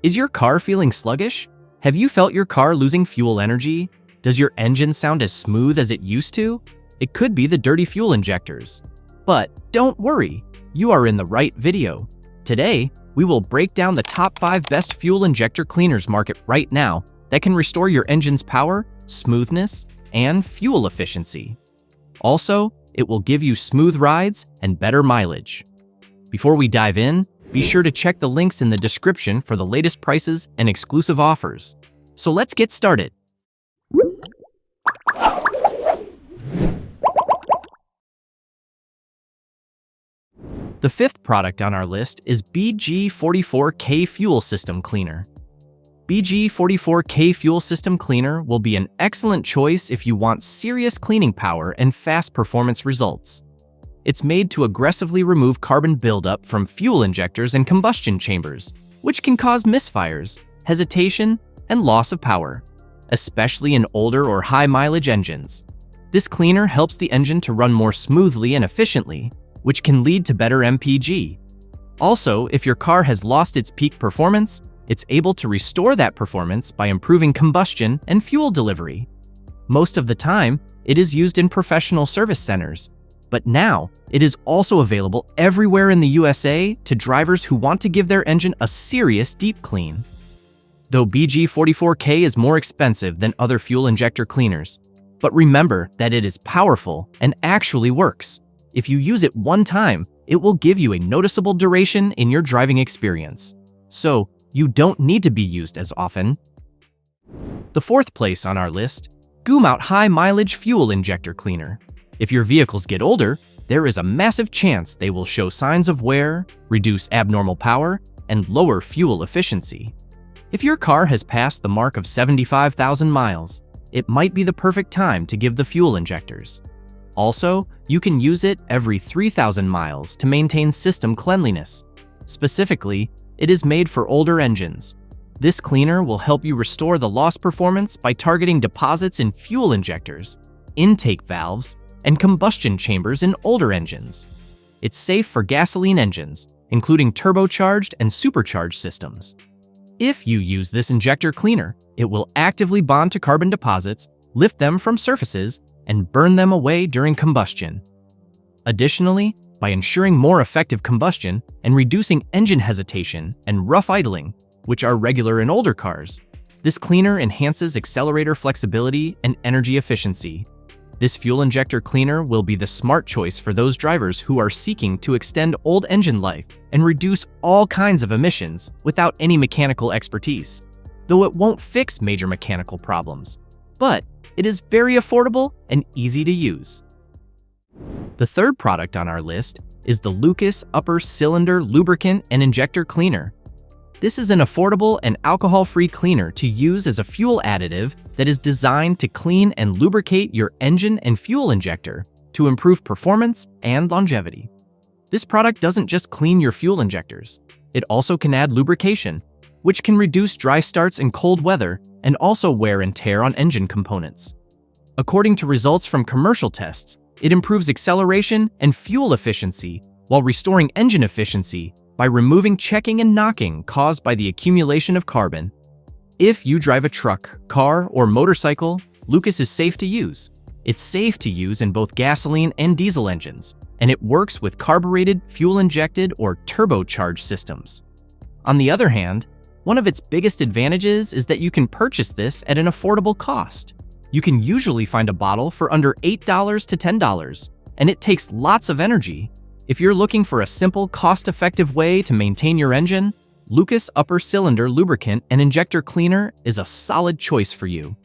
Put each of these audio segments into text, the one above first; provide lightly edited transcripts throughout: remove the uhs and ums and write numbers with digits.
Is your car feeling sluggish? Have you felt your car losing fuel energy? Does your engine sound as smooth as it used to? It could be the dirty fuel injectors. But don't worry, you are in the right video. Today, we will break down the top 5 best fuel injector cleaners market right now that can restore your engine's power, smoothness, and fuel efficiency. Also, it will give you smooth rides and better mileage. Before we dive in, be sure to check the links in the description for the latest prices and exclusive offers. So let's get started. The 5th product on our list is BG44K Fuel System Cleaner. BG44K Fuel System Cleaner will be an excellent choice if you want serious cleaning power and fast performance results. It's made to aggressively remove carbon buildup from fuel injectors and combustion chambers, which can cause misfires, hesitation, and loss of power, especially in older or high-mileage engines. This cleaner helps the engine to run more smoothly and efficiently, which can lead to better MPG. Also, if your car has lost its peak performance, it's able to restore that performance by improving combustion and fuel delivery. Most of the time, it is used in professional service centers, but now it is also available everywhere in the USA to drivers who want to give their engine a serious deep clean. Though BG44K is more expensive than other fuel injector cleaners, but remember that it is powerful and actually works. If you use it one time, it will give you a noticeable duration in your driving experience. So, you don't need to be used as often. The 4th place on our list, Gumout High Mileage Fuel Injector Cleaner. If your vehicles get older, there is a massive chance they will show signs of wear, reduce abnormal power, and lower fuel efficiency. If your car has passed the mark of 75,000 miles, it might be the perfect time to give the fuel injectors. Also, you can use it every 3,000 miles to maintain system cleanliness. Specifically, it is made for older engines. This cleaner will help you restore the lost performance by targeting deposits in fuel injectors, intake valves, and combustion chambers in older engines. It's safe for gasoline engines, including turbocharged and supercharged systems. If you use this injector cleaner, it will actively bond to carbon deposits, lift them from surfaces, and burn them away during combustion. Additionally, by ensuring more effective combustion and reducing engine hesitation and rough idling, which are regular in older cars, this cleaner enhances accelerator flexibility and energy efficiency. This fuel injector cleaner will be the smart choice for those drivers who are seeking to extend old engine life and reduce all kinds of emissions without any mechanical expertise, though it won't fix major mechanical problems. But it is very affordable and easy to use. The 3rd product on our list is the Lucas Upper Cylinder Lubricant and Injector Cleaner. This is an affordable and alcohol-free cleaner to use as a fuel additive that is designed to clean and lubricate your engine and fuel injector to improve performance and longevity. This product doesn't just clean your fuel injectors, it also can add lubrication, which can reduce dry starts in cold weather and also wear and tear on engine components. According to results from commercial tests, it improves acceleration and fuel efficiency while restoring engine efficiency by removing checking and knocking caused by the accumulation of carbon. If you drive a truck, car, or motorcycle, Lucas is safe to use. It's safe to use in both gasoline and diesel engines, and it works with carbureted, fuel-injected, or turbocharged systems. On the other hand, one of its biggest advantages is that you can purchase this at an affordable cost. You can usually find a bottle for under $8 to $10, and it takes lots of energy. If you're looking for a simple, cost-effective way to maintain your engine, Lucas Upper Cylinder Lubricant and Injector Cleaner is a solid choice for you.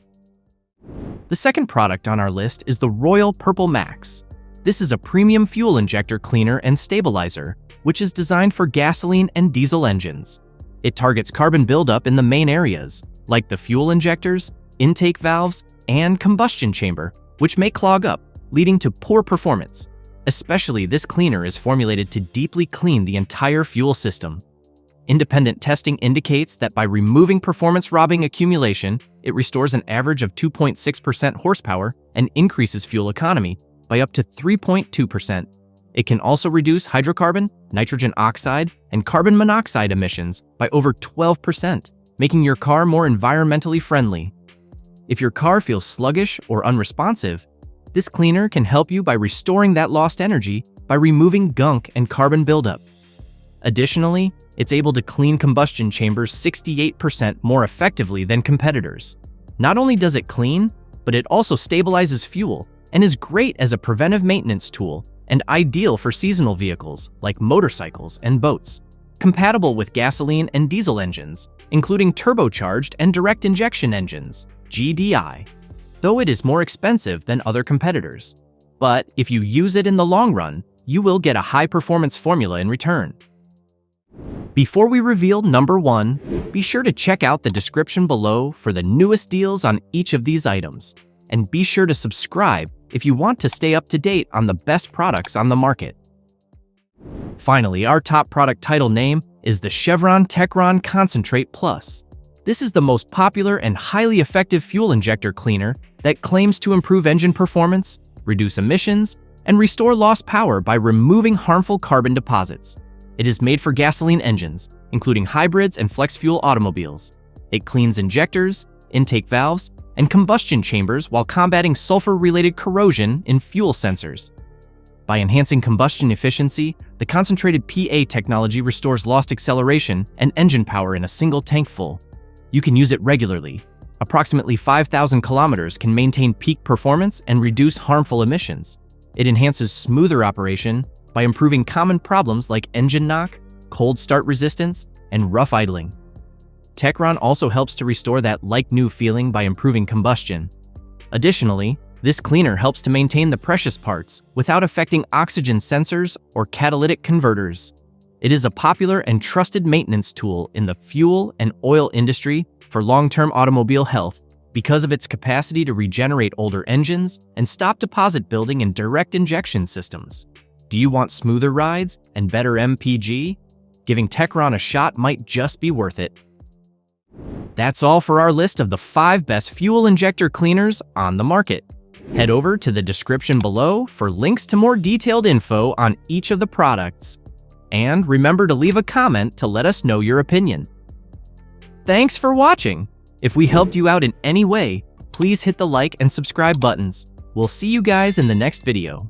The 2nd product on our list is the Royal Purple Max. This is a premium fuel injector cleaner and stabilizer, which is designed for gasoline and diesel engines. It targets carbon buildup in the main areas, like the fuel injectors, intake valves, and combustion chamber, which may clog up, leading to poor performance. Especially, this cleaner is formulated to deeply clean the entire fuel system. Independent testing indicates that by removing performance-robbing accumulation, it restores an average of 2.6% horsepower and increases fuel economy by up to 3.2%. It can also reduce hydrocarbon, nitrogen oxide, and carbon monoxide emissions by over 12%, making your car more environmentally friendly. If your car feels sluggish or unresponsive, this cleaner can help you by restoring that lost energy by removing gunk and carbon buildup. Additionally, it's able to clean combustion chambers 68% more effectively than competitors. Not only does it clean, but it also stabilizes fuel and is great as a preventive maintenance tool and ideal for seasonal vehicles like motorcycles and boats, compatible with gasoline and diesel engines, including turbocharged and direct injection engines, GDI, though it is more expensive than other competitors. But if you use it in the long run, you will get a high-performance formula in return. Before we reveal number 1, be sure to check out the description below for the newest deals on each of these items, and be sure to subscribe if you want to stay up to date on the best products on the market. Finally, our top product title name is the Chevron Techron Concentrate Plus. This is the most popular and highly effective fuel injector cleaner that claims to improve engine performance, reduce emissions, and restore lost power by removing harmful carbon deposits. It is made for gasoline engines, including hybrids and flex-fuel automobiles. It cleans injectors, intake valves, and combustion chambers while combating sulfur-related corrosion in fuel sensors. By enhancing combustion efficiency, the concentrated PA technology restores lost acceleration and engine power in a single tank full. You can use it regularly. Approximately 5,000 kilometers can maintain peak performance and reduce harmful emissions. It enhances smoother operation by improving common problems like engine knock, cold start resistance, and rough idling. Techron also helps to restore that like-new feeling by improving combustion. Additionally, this cleaner helps to maintain the precious parts without affecting oxygen sensors or catalytic converters. It is a popular and trusted maintenance tool in the fuel and oil industry for long-term automobile health because of its capacity to regenerate older engines and stop deposit building in direct injection systems. Do you want smoother rides and better MPG? Giving Techron a shot might just be worth it. That's all for our list of the 5 best fuel injector cleaners on the market. Head over to the description below for links to more detailed info on each of the products. And remember to leave a comment to let us know your opinion. Thanks for watching. If we helped you out in any way, please hit the like and subscribe buttons. We'll see you guys in the next video.